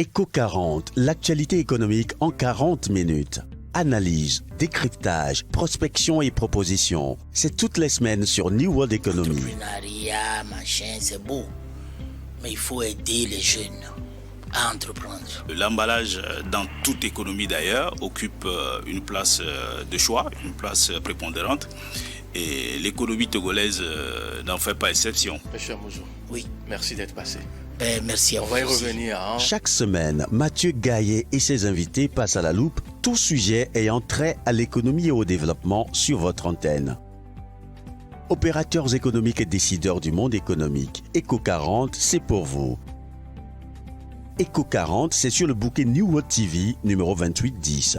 Éco 40, l'actualité économique en 40 minutes. Analyse, décryptage, prospection et proposition. C'est toutes les semaines sur New World Economy. L'entrepreneuriat, machin, c'est beau. Mais il faut aider les jeunes à entreprendre. L'emballage, dans toute économie d'ailleurs, occupe une place de choix, une place prépondérante. Et l'économie togolaise n'en fait pas exception. Monsieur Amouzou, Oui. merci d'être passé. Merci à On vous. va y aussi. revenir. Chaque semaine, Mathieu Gaillet et ses invités passent à la loupe tout sujet ayant trait à l'économie et au développement sur votre antenne. Opérateurs économiques et décideurs du monde économique, Éco 40, c'est pour vous. Éco 40, c'est sur le bouquet New World TV numéro 2810.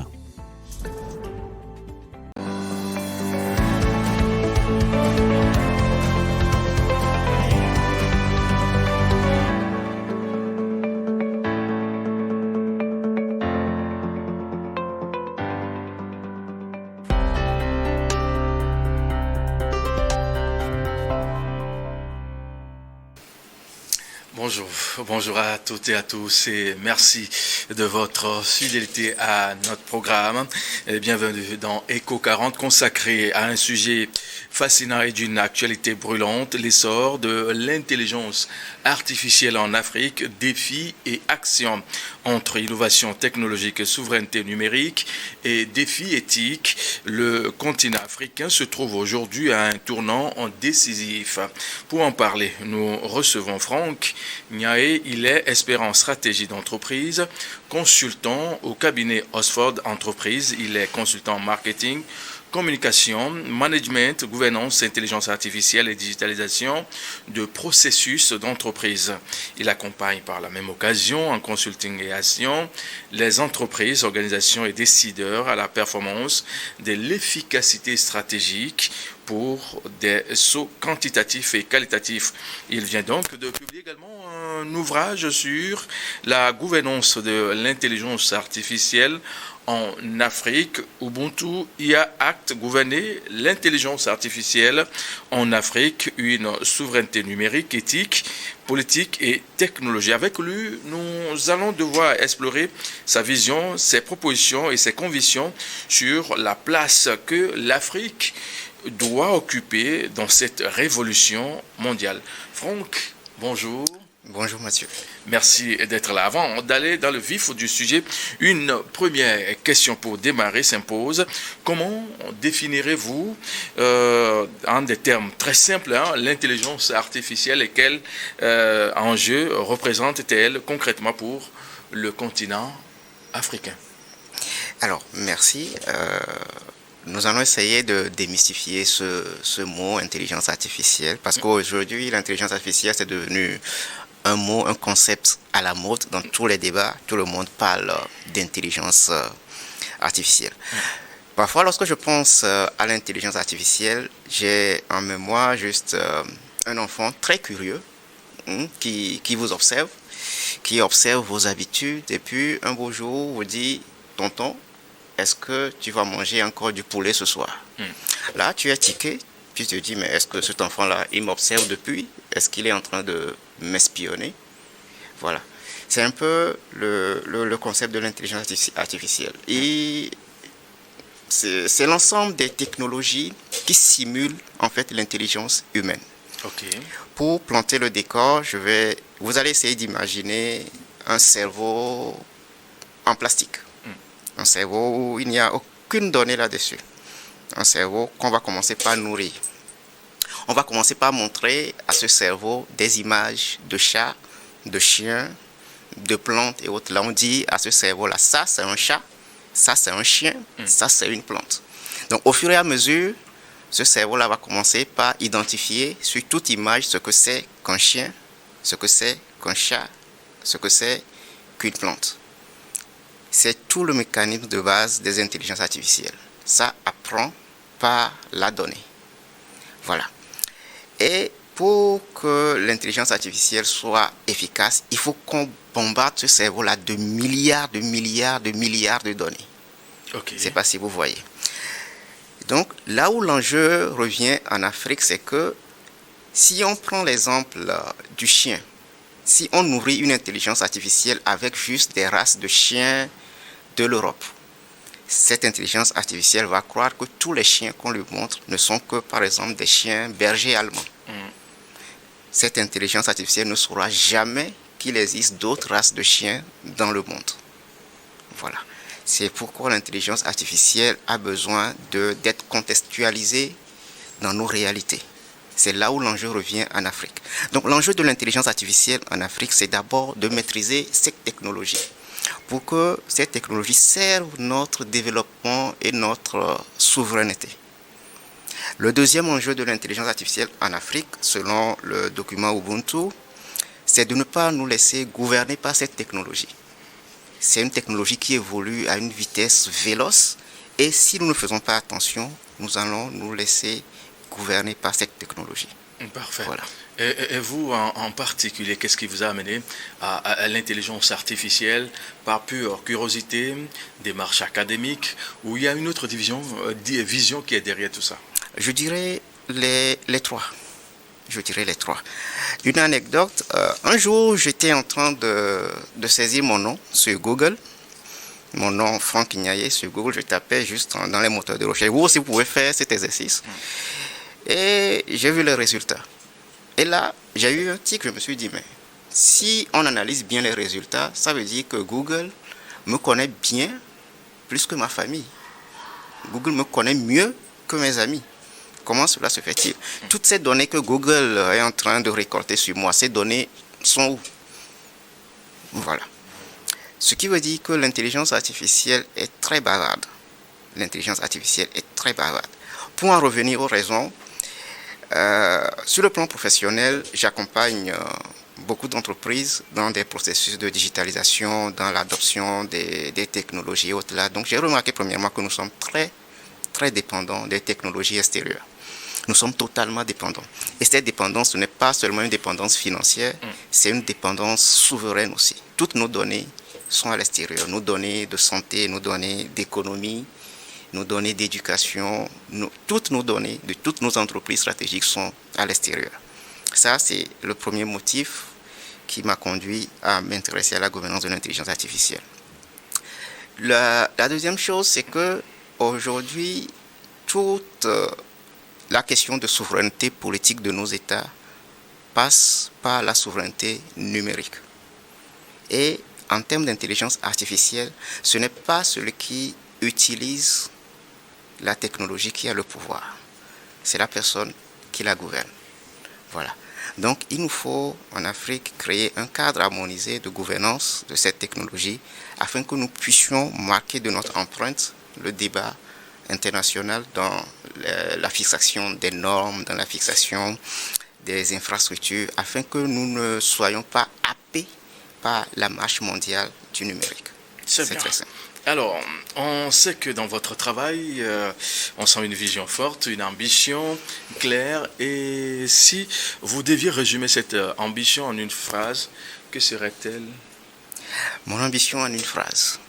Bonjour à toutes et à tous et merci de votre fidélité à notre programme. Et bienvenue dans Éco 40 consacré à un sujet fascinant et d'une actualité brûlante, l'essor de l'intelligence artificielle en Afrique, défis et actions entre innovation technologique et souveraineté numérique et défis éthiques. Le continent africain se trouve aujourd'hui à un tournant décisif. Pour en parler, nous recevons Franck Niaé. Il est expert en stratégie d'entreprise, consultant au cabinet Oxford Entreprise. Il est consultant en marketing, communication, management, gouvernance, intelligence artificielle et digitalisation de processus d'entreprise. Il accompagne par la même occasion, en consulting et action, les entreprises, organisations et décideurs à la performance de l'efficacité stratégique pour des sauts quantitatifs et qualitatifs. Il vient donc de publier également un ouvrage sur la gouvernance de l'intelligence artificielle en Afrique, Ubuntu IA Act, gouverner l'intelligence artificielle en Afrique, une souveraineté numérique, éthique, politique et technologie. Avec lui, nous allons devoir explorer sa vision, ses propositions et ses convictions sur la place que l'Afrique doit occuper dans cette révolution mondiale. Franck, bonjour. Bonjour Mathieu. Merci d'être là. Avant d'aller dans le vif du sujet, une première question pour démarrer s'impose. Comment définirez-vous, en des termes très simples, l'intelligence artificielle et quels enjeux représente-t-elle concrètement pour le continent africain? Alors, merci. Nous allons essayer de démystifier ce mot intelligence artificielle parce qu'aujourd'hui, l'intelligence artificielle, c'est devenu un mot, un concept à la mode dans tous les débats. Tout le monde parle d'intelligence artificielle. Parfois, lorsque je pense à l'intelligence artificielle, j'ai en mémoire juste un enfant très curieux qui vous observe, qui observe vos habitudes et puis un beau jour vous dit « Tonton, est-ce que tu vas manger encore du poulet ce soir ?» Là, tu es tiqué, puis tu te dis « Mais est-ce que cet enfant-là, il m'observe depuis? Est-ce qu'il est en train de m'espionner ?» Voilà. C'est un peu le concept de l'intelligence artificielle. Et c'est l'ensemble des technologies qui simulent en fait l'intelligence humaine. Ok. Pour planter le décor, vous allez essayer d'imaginer un cerveau en plastique. Un cerveau où il n'y a aucune donnée là-dessus. Un cerveau qu'on va commencer par nourrir. On va commencer par montrer à ce cerveau des images de chats, de chiens, de plantes et autres. Là, on dit à ce cerveau-là, ça c'est un chat, ça c'est un chien, ça c'est une plante. Donc, au fur et à mesure, ce cerveau-là va commencer par identifier sur toute image ce que c'est qu'un chien, ce que c'est qu'un chat, ce que c'est qu'une plante. C'est tout le mécanisme de base des intelligences artificielles. Ça apprend par la donnée. Voilà. Et pour que l'intelligence artificielle soit efficace, il faut qu'on bombarde ce cerveau-là de milliards de données. Ok. Je ne sais pas si vous voyez. Donc, là où l'enjeu revient en Afrique, c'est que si on prend l'exemple du chien, si on nourrit une intelligence artificielle avec juste des races de chiens de l'Europe, cette intelligence artificielle va croire que tous les chiens qu'on lui montre ne sont que, par exemple, des chiens bergers allemands. Cette intelligence artificielle ne saura jamais qu'il existe d'autres races de chiens dans le monde. Voilà. C'est pourquoi l'intelligence artificielle a besoin d'être contextualisée dans nos réalités. C'est là où l'enjeu revient en Afrique. Donc l'enjeu de l'intelligence artificielle en Afrique, c'est d'abord de maîtriser cette technologie pour que cette technologie serve notre développement et notre souveraineté. Le deuxième enjeu de l'intelligence artificielle en Afrique, selon le document Ubuntu, c'est de ne pas nous laisser gouverner par cette technologie. C'est une technologie qui évolue à une vitesse véloce et si nous ne faisons pas attention, nous allons nous laisser gouverner par cette technologie. Parfait. Voilà. Et vous, en particulier, qu'est-ce qui vous a amené à l'intelligence artificielle par pure curiosité, démarche académique, ou il y a une autre vision qui est derrière tout ça? Je dirais les trois. Une anecdote, un jour j'étais en train de saisir mon nom sur Google, mon nom Franck Ignaye sur Google, je tapais juste dans les moteurs de recherche. Vous aussi vous pouvez faire cet exercice. Et j'ai vu les résultats. Et là, j'ai eu un tic, je me suis dit, mais si on analyse bien les résultats, ça veut dire que Google me connaît bien plus que ma famille. Google me connaît mieux que mes amis. Comment cela se fait-il? Toutes ces données que Google est en train de récolter sur moi, ces données sont où? Voilà. Ce qui veut dire que l'intelligence artificielle est très bavarde. L'intelligence artificielle est très bavarde. Pour en revenir aux raisons, sur le plan professionnel, j'accompagne beaucoup d'entreprises dans des processus de digitalisation, dans l'adoption des technologies au-delà. Donc j'ai remarqué premièrement que nous sommes très dépendants des technologies extérieures. Nous sommes totalement dépendants. Et cette dépendance, ce n'est pas seulement une dépendance financière, c'est une dépendance souveraine aussi. Toutes nos données sont à l'extérieur. Nos données de santé, nos données d'économie, nos données d'éducation, toutes nos données de toutes nos entreprises stratégiques sont à l'extérieur. Ça, c'est le premier motif qui m'a conduit à m'intéresser à la gouvernance de l'intelligence artificielle. La deuxième chose, c'est que aujourd'hui, toute la question de souveraineté politique de nos États passe par la souveraineté numérique. Et en termes d'intelligence artificielle, ce n'est pas celui qui utilise la technologie qui a le pouvoir. C'est la personne qui la gouverne. Voilà. Donc, il nous faut en Afrique créer un cadre harmonisé de gouvernance de cette technologie afin que nous puissions marquer de notre empreinte le débat international dans la fixation des normes, dans la fixation des infrastructures, afin que nous ne soyons pas happés par la marche mondiale du numérique. C'est très simple. Alors, on sait que dans votre travail, on sent une vision forte, une ambition claire. Et si vous deviez résumer cette ambition en une phrase, que serait-elle? Mon ambition en une phrase,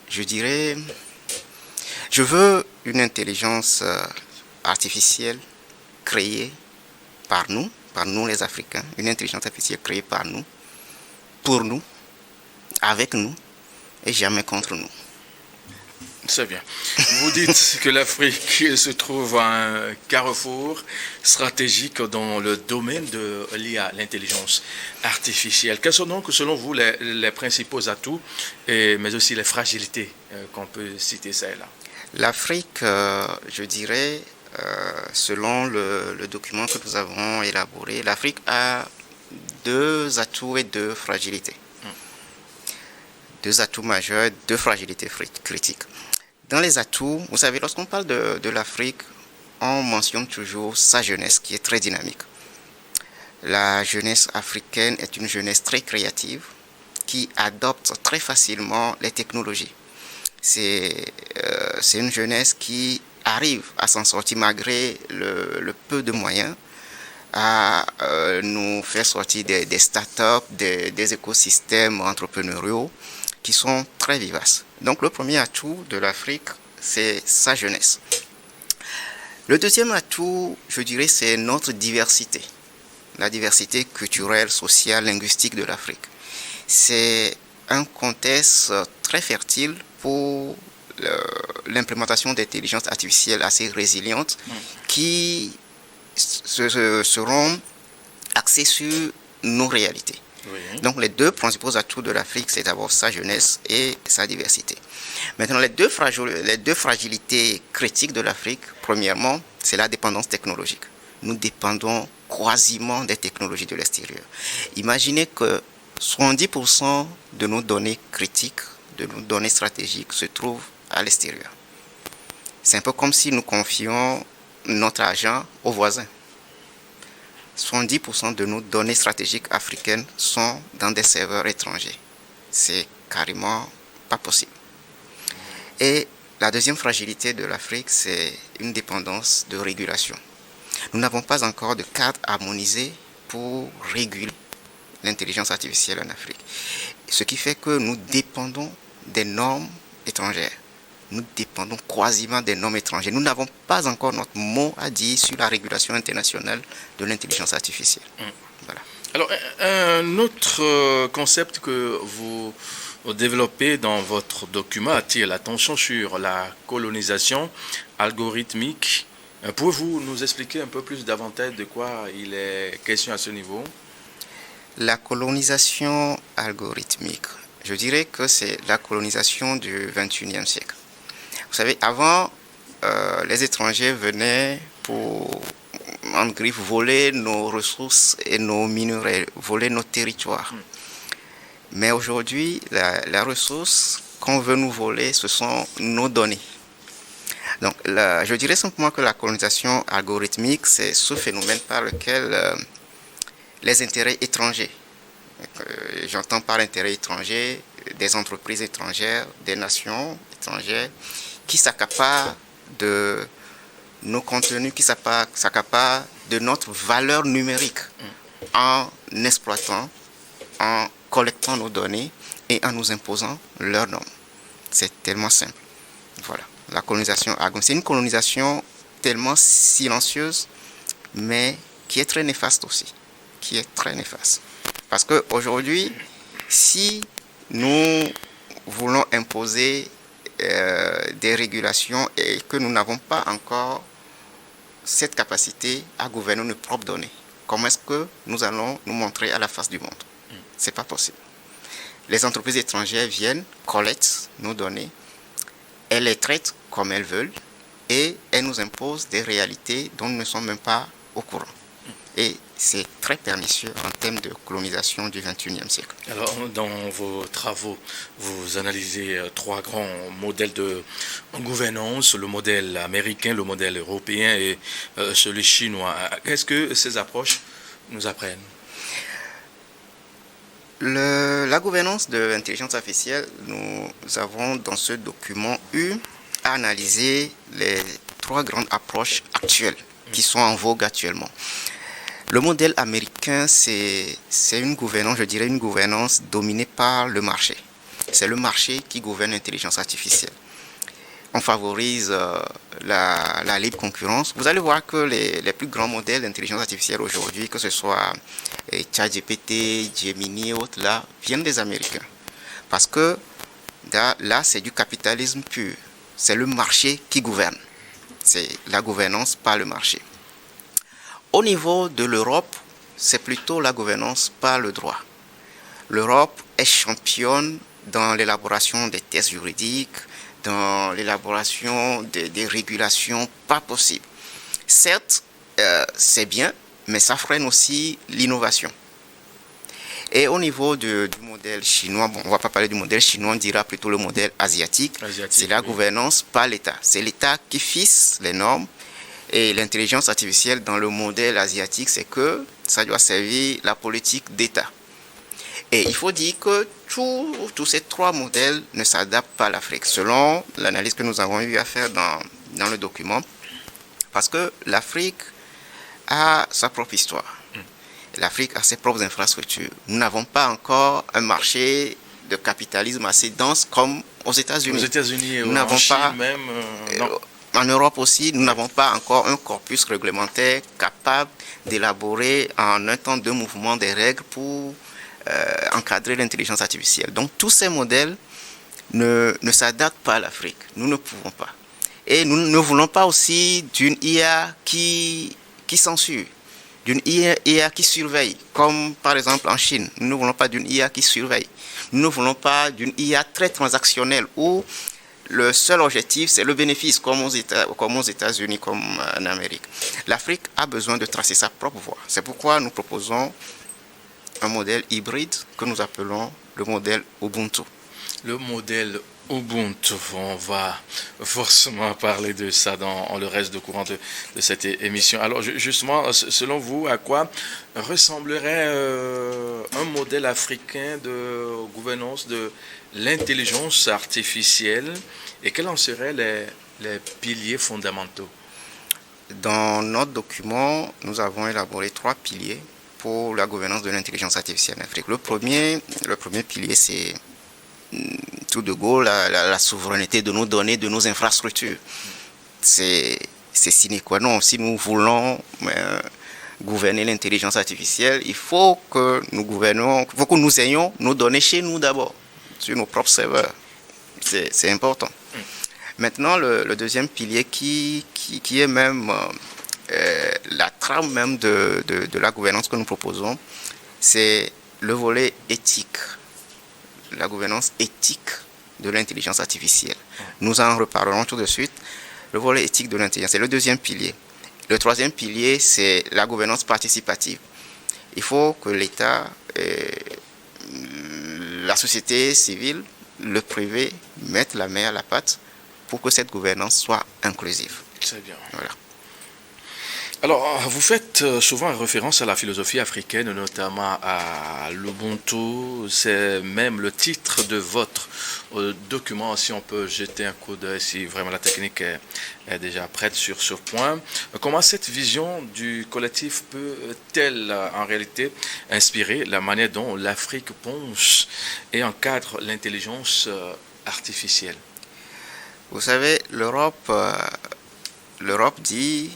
je dirais, je veux une intelligence artificielle créée par nous les Africains, une intelligence artificielle créée par nous, pour nous, avec nous et jamais contre nous. C'est bien. Vous dites que l'Afrique se trouve à un carrefour stratégique dans le domaine de l'IA, l'intelligence artificielle. Quels sont donc, selon vous, les principaux atouts, mais aussi les fragilités qu'on peut citer celles-là? L'Afrique, je dirais, selon le document que nous avons élaboré, l'Afrique a deux atouts et deux fragilités. Deux atouts majeurs, deux fragilités critiques. Dans les atouts, vous savez, lorsqu'on parle de l'Afrique, on mentionne toujours sa jeunesse qui est très dynamique. La jeunesse africaine est une jeunesse très créative qui adopte très facilement les technologies. C'est une jeunesse qui arrive à s'en sortir malgré le peu de moyens, à nous faire sortir des startups, des écosystèmes entrepreneuriaux qui sont très vivaces. Donc le premier atout de l'Afrique, c'est sa jeunesse. Le deuxième atout, je dirais, c'est notre diversité. la diversité culturelle, sociale, linguistique de l'Afrique. C'est un contexte très fertile pour l'implémentation d'intelligence artificielle assez résiliente qui seront axées sur nos réalités. Oui. Donc les deux principaux atouts de l'Afrique, c'est d'abord sa jeunesse et sa diversité. Maintenant, les deux fragilités critiques de l'Afrique, premièrement, c'est la dépendance technologique. Nous dépendons quasiment des technologies de l'extérieur. Imaginez que 70% de nos données critiques, de nos données stratégiques se trouvent à l'extérieur. C'est un peu comme si nous confions notre argent aux voisins. 70% de nos données stratégiques africaines sont dans des serveurs étrangers. C'est carrément pas possible. Et la deuxième fragilité de l'Afrique, c'est une dépendance de régulation. Nous n'avons pas encore de cadre harmonisé pour réguler l'intelligence artificielle en Afrique. Ce qui fait que nous dépendons des normes étrangères. Nous dépendons quasiment des normes étrangères. Nous n'avons pas encore notre mot à dire sur la régulation internationale de l'intelligence artificielle. Voilà. Alors, un autre concept que vous développez dans votre document attire l'attention sur la colonisation algorithmique. Pouvez-vous nous expliquer un peu plus davantage de quoi il est question à ce niveau? La colonisation algorithmique, je dirais que c'est la colonisation du XXIe siècle. Vous savez, avant, les étrangers venaient pour, en griffe, voler nos ressources et nos minerais, voler nos territoires. Mais aujourd'hui, la ressource qu'on veut nous voler, ce sont nos données. Donc, je dirais simplement que la colonisation algorithmique, c'est ce phénomène par lequel les intérêts étrangers, j'entends par intérêts étrangers, des entreprises étrangères, des nations étrangères, qui s'accaparent de nos contenus, qui s'accaparent de notre valeur numérique en exploitant, en collectant nos données et en nous imposant leurs normes. C'est tellement simple. Voilà. La colonisation algorithmique, c'est une colonisation tellement silencieuse, mais qui est très néfaste aussi. Qui est très néfaste. Parce qu'aujourd'hui, si nous voulons imposer des régulations et que nous n'avons pas encore cette capacité à gouverner nos propres données, comment est-ce que nous allons nous montrer à la face du monde? C'est pas possible. Les entreprises étrangères viennent, collectent nos données, elles les traitent comme elles veulent et elles nous imposent des réalités dont nous ne sommes même pas au courant. Et c'est très pernicieux en termes de colonisation du XXIe siècle. Alors, dans vos travaux, vous analysez trois grands modèles de gouvernance, le modèle américain, le modèle européen et celui chinois. Qu'est-ce que ces approches nous apprennent? La gouvernance de l'intelligence artificielle, nous avons dans ce document eu à analyser les trois grandes approches actuelles qui sont en vogue actuellement. Le modèle américain, c'est une gouvernance, je dirais une gouvernance dominée par le marché. C'est le marché qui gouverne l'intelligence artificielle. On favorise la libre concurrence. Vous allez voir que les plus grands modèles d'intelligence artificielle aujourd'hui, que ce soit ChatGPT, Gemini et autres, là, viennent des Américains. Parce que là, c'est du capitalisme pur. C'est le marché qui gouverne. C'est la gouvernance par le marché. Au niveau de l'Europe, c'est plutôt la gouvernance par le droit. L'Europe est championne dans l'élaboration des tests juridiques, dans l'élaboration des régulations pas possibles. Certes, c'est bien, mais ça freine aussi l'innovation. Et au niveau du modèle chinois, bon, on ne va pas parler du modèle chinois, on dira plutôt le modèle asiatique. C'est la gouvernance par l'État. C'est l'État qui fixe les normes. Et l'intelligence artificielle dans le modèle asiatique, c'est que ça doit servir la politique d'État. Et il faut dire que tous ces trois modèles ne s'adaptent pas à l'Afrique, selon l'analyse que nous avons eu à faire dans le document. Parce que l'Afrique a sa propre histoire. L'Afrique a ses propres infrastructures. Nous n'avons pas encore un marché de capitalisme assez dense comme aux États-Unis. Aux États-Unis, nous n'avons Chine pas même. Non. en Europe aussi, nous n'avons pas encore un corpus réglementaire capable d'élaborer en un temps de mouvement des règles pour encadrer l'intelligence artificielle. Donc tous ces modèles ne s'adaptent pas à l'Afrique. Nous ne pouvons pas. Et nous ne voulons pas aussi d'une IA qui censure, d'une IA qui surveille, comme par exemple en Chine. Nous ne voulons pas d'une IA qui surveille. Nous ne voulons pas d'une IA très transactionnelle où le seul objectif, c'est le bénéfice, comme aux États-Unis, comme en Amérique. L'Afrique a besoin de tracer sa propre voie. C'est pourquoi nous proposons un modèle hybride que nous appelons le modèle Ubuntu. Le modèle Ubuntu, on va forcément parler de ça dans le reste de courant de cette émission. Alors justement, selon vous, à quoi ressemblerait un modèle africain de gouvernance de l'intelligence artificielle et quels en seraient les piliers fondamentaux? Dans notre document, nous avons élaboré 3 piliers pour la gouvernance de l'intelligence artificielle en Afrique. Le premier pilier, c'est tout de go la souveraineté de nos données, de nos infrastructures. C'est sine qua non. Si nous voulons gouverner l'intelligence artificielle, il faut que nous ayons nos données chez nous d'abord, sur nos propres serveurs. C'est important. Maintenant, le deuxième pilier qui est même la trame même de la gouvernance que nous proposons, c'est le volet éthique, la gouvernance éthique de l'intelligence artificielle. Nous en reparlerons tout de suite. Le volet éthique de l'intelligence, c'est le deuxième pilier. Le troisième pilier, c'est la gouvernance participative. Il faut que l'État, la société civile, le privé mettent la main à la pâte pour que cette gouvernance soit inclusive. C'est bien. Voilà. Alors, vous faites souvent référence à la philosophie africaine, notamment à l'Ubuntu. C'est même le titre de votre document, si on peut jeter un coup d'œil, si vraiment la technique est déjà prête sur ce point. Comment cette vision du collectif peut-elle, en réalité, inspirer la manière dont l'Afrique pense et encadre l'intelligence artificielle? Vous savez, l'Europe dit...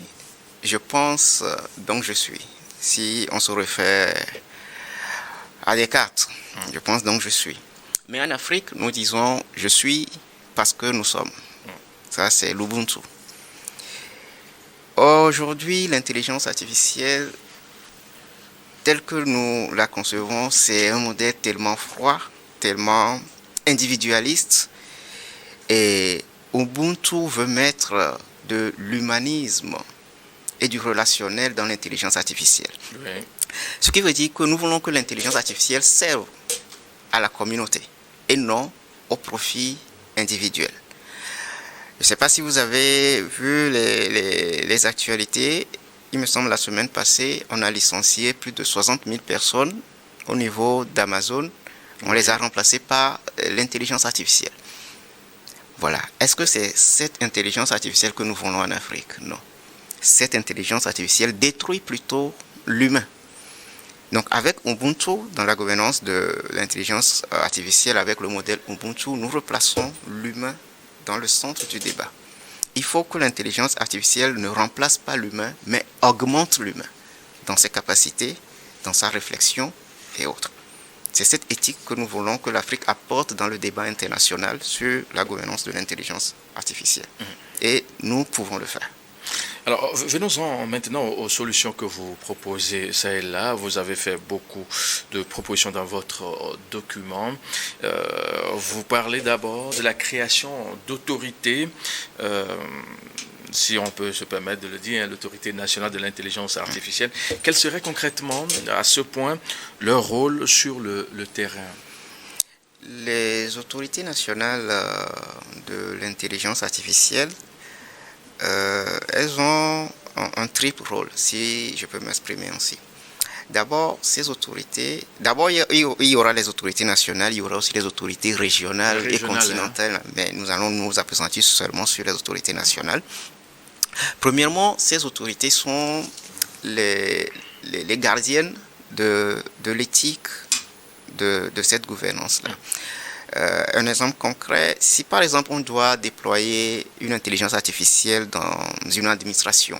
Je pense, donc je suis. Si on se réfère à Descartes, je pense donc je suis. Mais en Afrique, nous disons je suis parce que nous sommes. Ça, c'est l'Ubuntu. Aujourd'hui, l'intelligence artificielle, telle que nous la concevons, c'est un modèle tellement froid, tellement individualiste. Et Ubuntu veut mettre de l'humanisme et du relationnel dans l'intelligence artificielle. Oui. Ce qui veut dire que nous voulons que l'intelligence artificielle serve à la communauté et non au profit individuel. Je ne sais pas si vous avez vu les actualités. Il me semble la semaine passée, on a licencié plus de 60 000 personnes au niveau d'Amazon. On les a remplacées par l'intelligence artificielle. Voilà. Est-ce que c'est cette intelligence artificielle que nous voulons en Afrique? Non. Cette intelligence artificielle détruit plutôt l'humain. Donc avec Ubuntu, dans la gouvernance de l'intelligence artificielle, avec le modèle Ubuntu, nous replaçons l'humain dans le centre du débat. Il faut que l'intelligence artificielle ne remplace pas l'humain, mais augmente l'humain dans ses capacités, dans sa réflexion et autres. C'est cette éthique que nous voulons que l'Afrique apporte dans le débat international sur la gouvernance de l'intelligence artificielle. Et nous pouvons le faire. Alors, venons-en maintenant aux solutions que vous proposez, ça et là. Vous avez fait beaucoup de propositions dans votre document. Vous parlez d'abord de la création d'autorités, si on peut se permettre de le dire, l'autorité nationale de l'intelligence artificielle. Quel serait concrètement, à ce point, leur rôle sur le terrain? Les autorités nationales de l'intelligence artificielle, elles ont un triple rôle, si je peux m'exprimer ainsi. D'abord, ces autorités, il y aura les autorités nationales, il y aura aussi les autorités régionales et continentales, mais nous allons nous appesantir seulement sur les autorités nationales. Premièrement, ces autorités sont les gardiennes de l'éthique de cette gouvernance-là. Un exemple concret, si par exemple on doit déployer une intelligence artificielle dans une administration,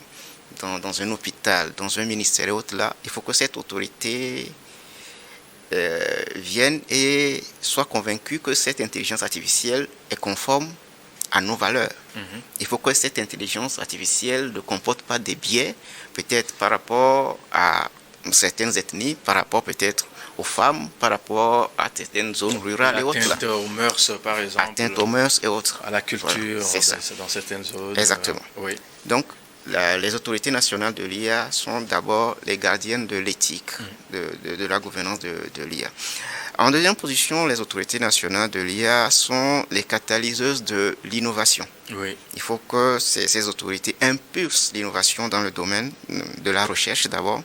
dans un hôpital, dans un ministère et autres là, il faut que cette autorité vienne et soit convaincue que cette intelligence artificielle est conforme à nos valeurs. Il faut que cette intelligence artificielle ne comporte pas des biais, peut-être par rapport à certaines ethnies, par rapport peut-être aux femmes, par rapport à certaines zones rurales et autres. Atteinte aux mœurs, par exemple. Atteinte aux mœurs et autres. À la culture, voilà, dans certaines zones. Exactement. Oui. Donc, les autorités nationales de l'IA sont d'abord les gardiennes de l'éthique, de la gouvernance de l'IA. En deuxième position, les autorités nationales de l'IA sont les catalyseuses de l'innovation. Oui. Il faut que ces autorités impulsent l'innovation dans le domaine de la recherche d'abord.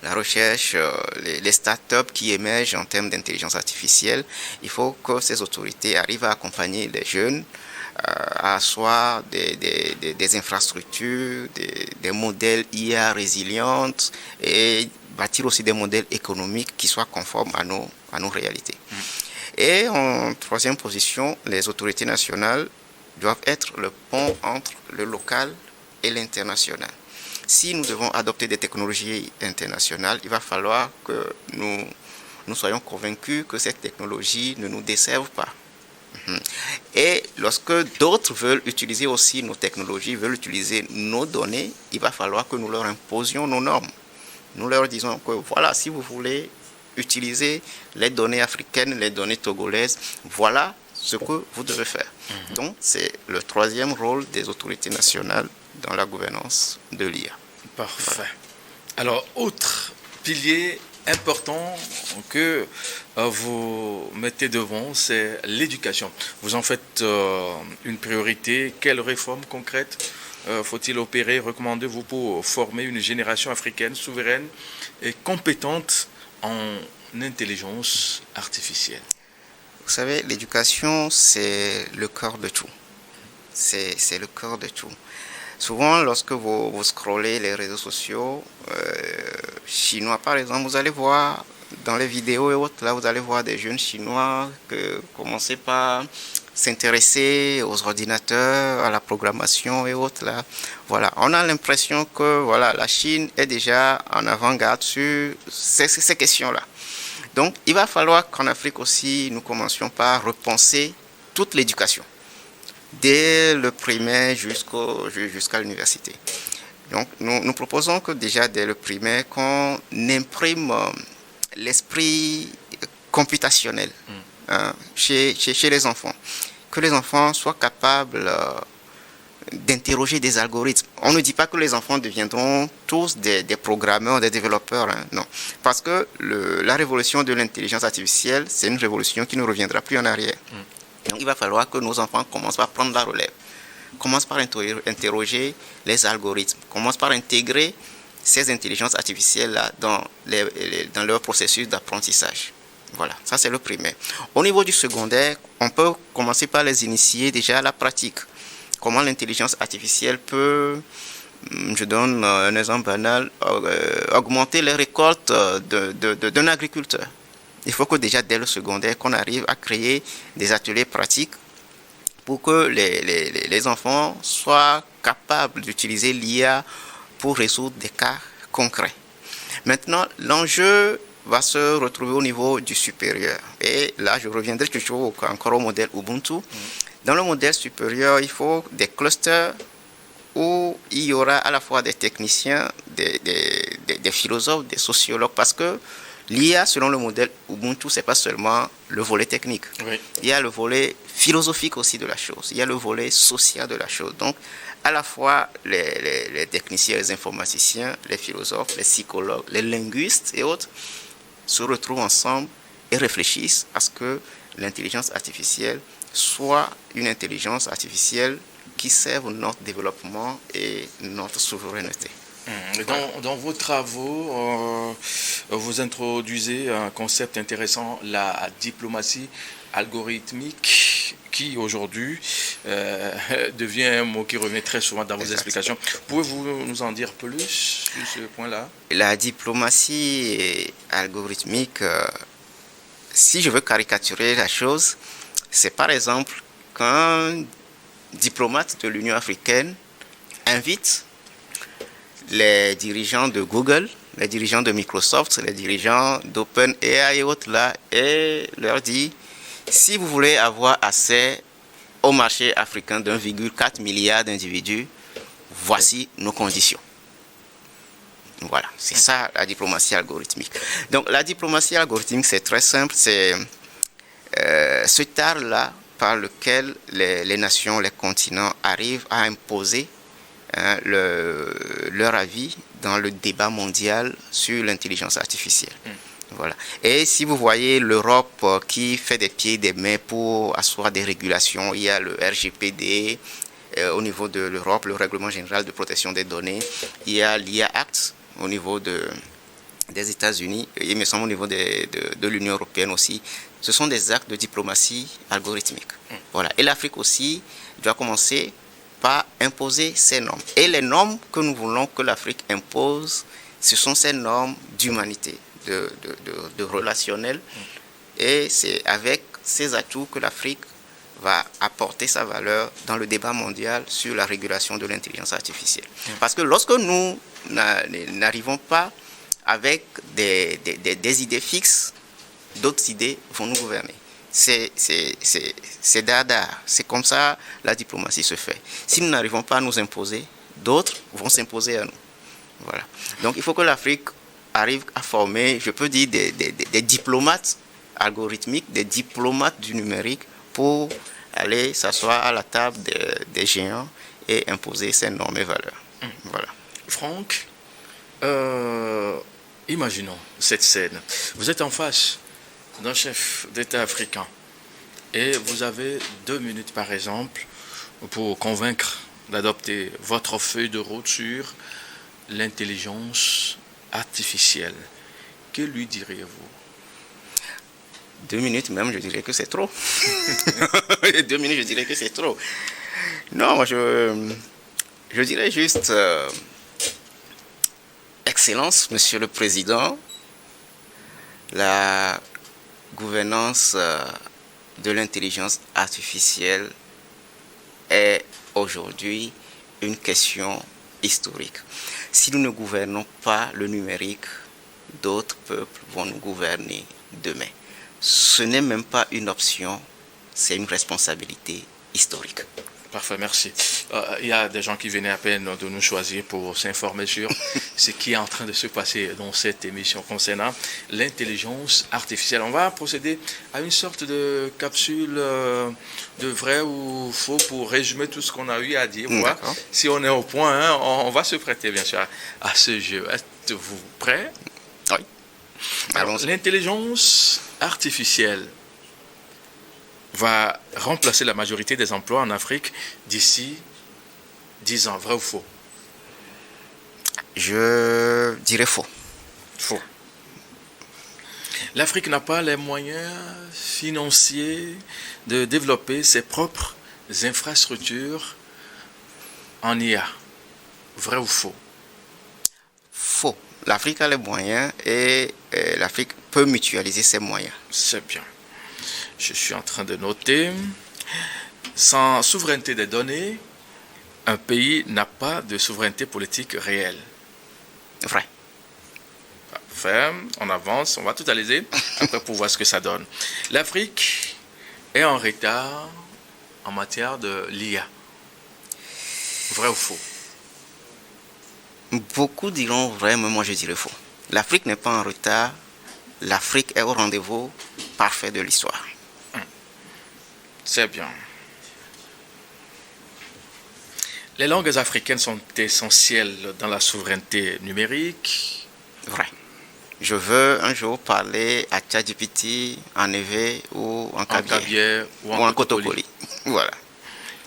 La recherche, les startups qui émergent en termes d'intelligence artificielle, il faut que ces autorités arrivent à accompagner les jeunes à asseoir des infrastructures, des modèles IA résilientes et bâtir aussi des modèles économiques qui soient conformes à nos réalités. Et en troisième position, les autorités nationales doivent être le pont entre le local et l'international. Si nous devons adopter des technologies internationales, il va falloir que nous soyons convaincus que cette technologie ne nous desserve pas. Et lorsque d'autres veulent utiliser aussi nos technologies, veulent utiliser nos données, il va falloir que nous leur imposions nos normes. Nous leur disons que voilà, si vous voulez utiliser les données africaines, les données togolaises, voilà ce que vous devez faire. Donc, c'est le troisième rôle des autorités nationales dans la gouvernance de l'IA. Parfait. Voilà. Alors, autre pilier important que vous mettez devant, c'est l'éducation. Vous en faites une priorité. Quelles réformes concrètes faut-il opérer, recommandez-vous pour former une génération africaine souveraine et compétente en intelligence artificielle? Vous savez, l'éducation, c'est le cœur de tout. C'est le cœur de tout. Souvent, lorsque vous scrollez les réseaux sociaux chinois, par exemple, vous allez voir dans les vidéos et autres, là, vous allez voir des jeunes Chinois qui commencent par s'intéresser aux ordinateurs, à la programmation et autres. Là. Voilà. On a l'impression que voilà, la Chine est déjà en avant-garde sur ces questions-là. Donc, il va falloir qu'en Afrique aussi, nous commencions par repenser toute l'éducation, dès le primaire jusqu'à l'université. Donc, nous proposons que déjà dès le primaire, qu'on imprime l'esprit computationnel chez les enfants. Que les enfants soient capables d'interroger des algorithmes. On ne dit pas que les enfants deviendront tous des programmeurs, des développeurs. Non. Parce que la révolution de l'intelligence artificielle, c'est une révolution qui ne reviendra plus en arrière. Donc, il va falloir que nos enfants commencent par prendre la relève. Commencent par interroger les algorithmes. Commencent par intégrer ces intelligences artificielles-là dans leur processus d'apprentissage. Voilà, ça c'est le primaire. Au niveau du secondaire, on peut commencer par les initier déjà à la pratique. Comment l'intelligence artificielle peut, je donne un exemple banal, augmenter les récoltes d'un agriculteur. Il faut que déjà dès le secondaire, qu'on arrive à créer des ateliers pratiques pour que les enfants soient capables d'utiliser l'IA pour résoudre des cas concrets. Maintenant, l'enjeu va se retrouver au niveau du supérieur. Et là, je reviendrai toujours encore au modèle Ubuntu. Dans le modèle supérieur, il faut des clusters où il y aura à la fois des techniciens, des philosophes, des sociologues, parce que l'IA, selon le modèle Ubuntu, ce n'est pas seulement le volet technique. Oui. Il y a le volet philosophique aussi de la chose. Il y a le volet social de la chose. Donc, à la fois les techniciens, les informaticiens, les philosophes, les psychologues, les linguistes et autres se retrouvent ensemble et réfléchissent à ce que l'intelligence artificielle soit une intelligence artificielle qui serve notre développement et notre souveraineté. Dans vos travaux, vous introduisez un concept intéressant, la diplomatie algorithmique, qui aujourd'hui devient un mot qui revient très souvent dans vos explications. Pouvez-vous nous en dire plus sur ce point-là? La diplomatie algorithmique, si je veux caricaturer la chose, c'est par exemple qu'un diplomate de l'Union africaine invite les dirigeants de Google, les dirigeants de Microsoft, les dirigeants d'OpenAI et autres là, et leur dit, si vous voulez avoir accès au marché africain d'1,4 milliard d'individus, voici nos conditions. Voilà, c'est ça la diplomatie algorithmique. Donc la diplomatie algorithmique, c'est très simple, c'est cet art-là par lequel les nations, les continents arrivent à imposer leur avis dans le débat mondial sur l'intelligence artificielle. Voilà. Et si vous voyez l'Europe qui fait des pieds et des mains pour asseoir des régulations, il y a le RGPD au niveau de l'Europe, le Règlement général de protection des données, il y a l'IA Act au niveau des États-Unis, et il me semble au niveau de l'Union européenne aussi. Ce sont des actes de diplomatie algorithmique. Voilà. Et l'Afrique aussi doit commencer par imposer ces normes. Et les normes que nous voulons que l'Afrique impose, ce sont ces normes d'humanité, de relationnel. Et c'est avec ces atouts que l'Afrique va apporter sa valeur dans le débat mondial sur la régulation de l'intelligence artificielle. Parce que lorsque nous n'arrivons pas avec des idées fixes, d'autres idées vont nous gouverner. C'est dada, c'est comme ça la diplomatie se fait. Si nous n'arrivons pas à nous imposer, d'autres vont s'imposer à nous. Voilà. Donc il faut que l'Afrique arrive à former, je peux dire, des diplomates algorithmiques, des diplomates du numérique pour aller s'asseoir à la table des géants et imposer ces normes et valeurs. Voilà. Franck, imaginons cette scène. Vous êtes en face d'un chef d'État africain et vous avez 2 minutes par exemple pour convaincre d'adopter votre feuille de route sur l'intelligence artificielle. Que lui diriez-vous? 2 minutes même, je dirais que c'est trop. 2 minutes, je dirais que c'est trop. Non, moi je dirais juste Excellence, Monsieur le Président, la gouvernance de l'intelligence artificielle est aujourd'hui une question historique. Si nous ne gouvernons pas le numérique, d'autres peuples vont nous gouverner demain. Ce n'est même pas une option, c'est une responsabilité historique. Parfait, merci. Il y a des gens qui venaient à peine de nous choisir pour s'informer sur ce qui est en train de se passer dans cette émission concernant l'intelligence artificielle. On va procéder à une sorte de capsule de vrai ou faux pour résumer tout ce qu'on a eu à dire. Voir si on est au point, hein, on va se prêter bien sûr à ce jeu. Êtes-vous prêts? Oui. Alors, l'intelligence artificielle va remplacer la majorité des emplois en Afrique d'ici 10 ans. Vrai ou faux? Je dirais faux. Faux. L'Afrique n'a pas les moyens financiers de développer ses propres infrastructures en IA. Vrai ou faux? Faux. L'Afrique a les moyens et l'Afrique peut mutualiser ses moyens. C'est bien. Je suis en train de noter. Sans souveraineté des données, un pays n'a pas de souveraineté politique réelle. Vrai. Parfait. On avance, on va tout analyser après pour voir ce que ça donne. L'Afrique est en retard en matière de l'IA. Vrai ou faux? Beaucoup diront vrai, mais moi je dirais faux. L'Afrique n'est pas en retard. L'Afrique est au rendez-vous parfait de l'histoire. C'est bien. Les langues africaines sont essentielles dans la souveraineté numérique. Vrai. Je veux un jour parler à ChatGPT en Ewe ou en Kabylie ou en Kotokoli. Voilà.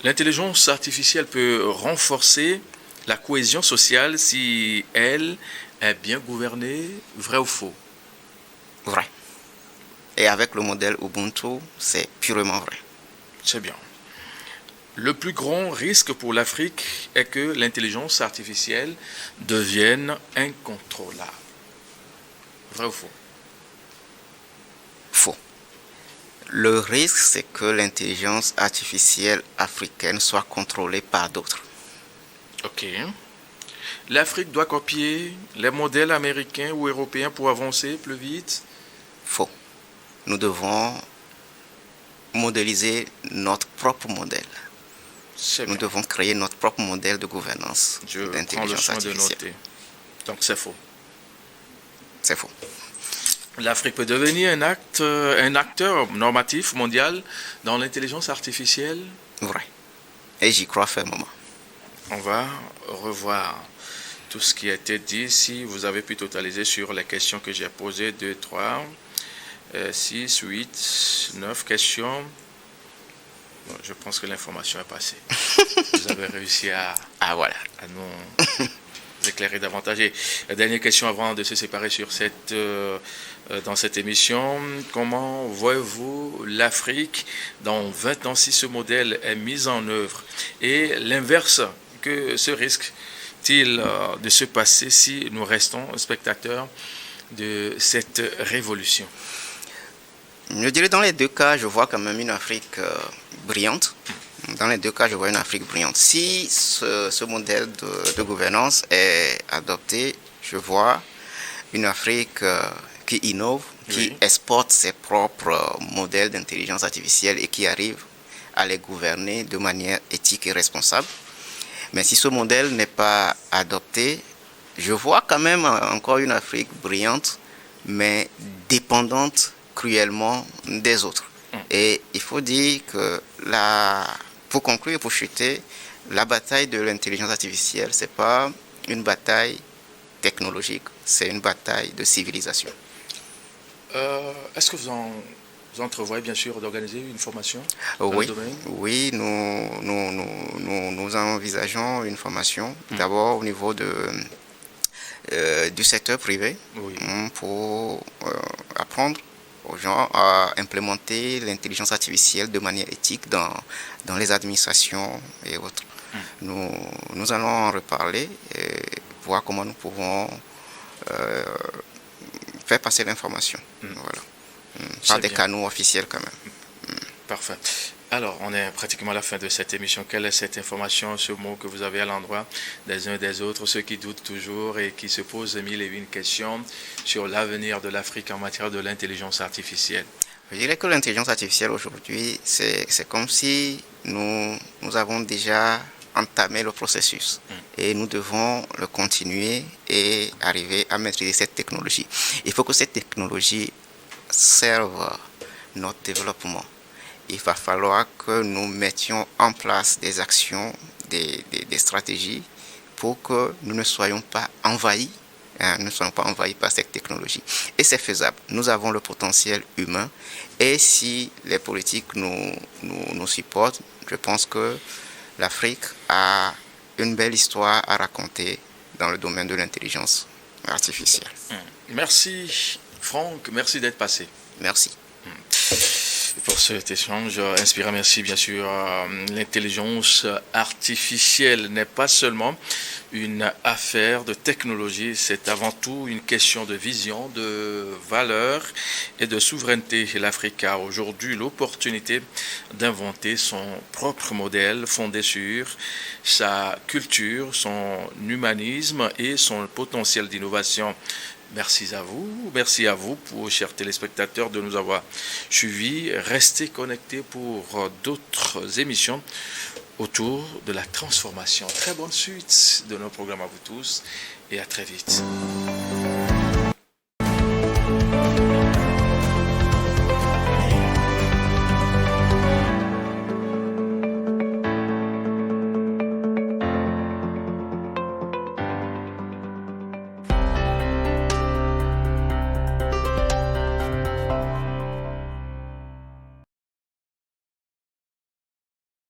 L'intelligence artificielle peut renforcer la cohésion sociale si elle est bien gouvernée. Vrai ou faux? Vrai. Et avec le modèle Ubuntu, c'est purement vrai. C'est bien. Le plus grand risque pour l'Afrique est que l'intelligence artificielle devienne incontrôlable. Vrai ou faux? Faux. Le risque, c'est que l'intelligence artificielle africaine soit contrôlée par d'autres. Ok. L'Afrique doit copier les modèles américains ou européens pour avancer plus vite? Faux. Nous devons modéliser notre propre modèle. Nous devons créer notre propre modèle de gouvernance d'intelligence artificielle. De noter. Donc c'est faux. C'est faux. L'Afrique peut devenir un acteur normatif mondial dans l'intelligence artificielle? Vrai. Et j'y crois fermement. On va revoir tout ce qui a été dit. Si vous avez pu totaliser sur les questions que j'ai posées, 2, 3, 6, 8, 9 questions. Bon, je pense que l'information est passée. Vous avez réussi à nous éclairer davantage. Et la dernière question avant de se séparer dans cette émission. Comment voyez-vous l'Afrique dans 20 ans si ce modèle est mis en œuvre? Et l'inverse, que ce risque-t-il de se passer si nous restons spectateurs de cette révolution? Je dirais dans les deux cas, je vois quand même une Afrique brillante. Dans les deux cas, je vois une Afrique brillante. Si ce modèle de gouvernance est adopté, je vois une Afrique qui innove, qui exporte ses propres modèles d'intelligence artificielle et qui arrive à les gouverner de manière éthique et responsable. Mais si ce modèle n'est pas adopté, je vois quand même encore une Afrique brillante, mais dépendante cruellement des autres. Et il faut dire que pour conclure, pour chuter, la bataille de l'intelligence artificielle, ce n'est pas une bataille technologique, c'est une bataille de civilisation. Est-ce que vous entrevoyez bien sûr d'organiser une formation dans le domaine? Oui, nous envisageons une formation, d'abord au niveau du secteur privé, pour apprendre aux gens à implémenter l'intelligence artificielle de manière éthique dans les administrations et autres. Nous allons en reparler et voir comment nous pouvons faire passer l'information. Voilà. Par des canaux officiels quand même. Parfait. Alors, on est pratiquement à la fin de cette émission. Quelle est cette information, ce mot que vous avez à l'endroit des uns et des autres, ceux qui doutent toujours et qui se posent mille et une questions sur l'avenir de l'Afrique en matière de l'intelligence artificielle? Je dirais que l'intelligence artificielle aujourd'hui, c'est comme si nous avons déjà entamé le processus et nous devons le continuer et arriver à maîtriser cette technologie. Il faut que cette technologie serve notre développement. Il va falloir que nous mettions en place des actions, des stratégies pour que nous ne soyons pas envahis, par cette technologie. Et c'est faisable. Nous avons le potentiel humain et si les politiques nous supportent, je pense que l'Afrique a une belle histoire à raconter dans le domaine de l'intelligence artificielle. Merci Franck, merci d'être passé. Merci. Pour cet échange inspirant, merci bien sûr. L'intelligence artificielle n'est pas seulement une affaire de technologie, c'est avant tout une question de vision, de valeur et de souveraineté. L'Afrique a aujourd'hui l'opportunité d'inventer son propre modèle fondé sur sa culture, son humanisme et son potentiel d'innovation. Merci à vous, pour chers téléspectateurs, de nous avoir suivis. Restez connectés pour d'autres émissions autour de la transformation. Très bonne suite de nos programmes à vous tous et à très vite.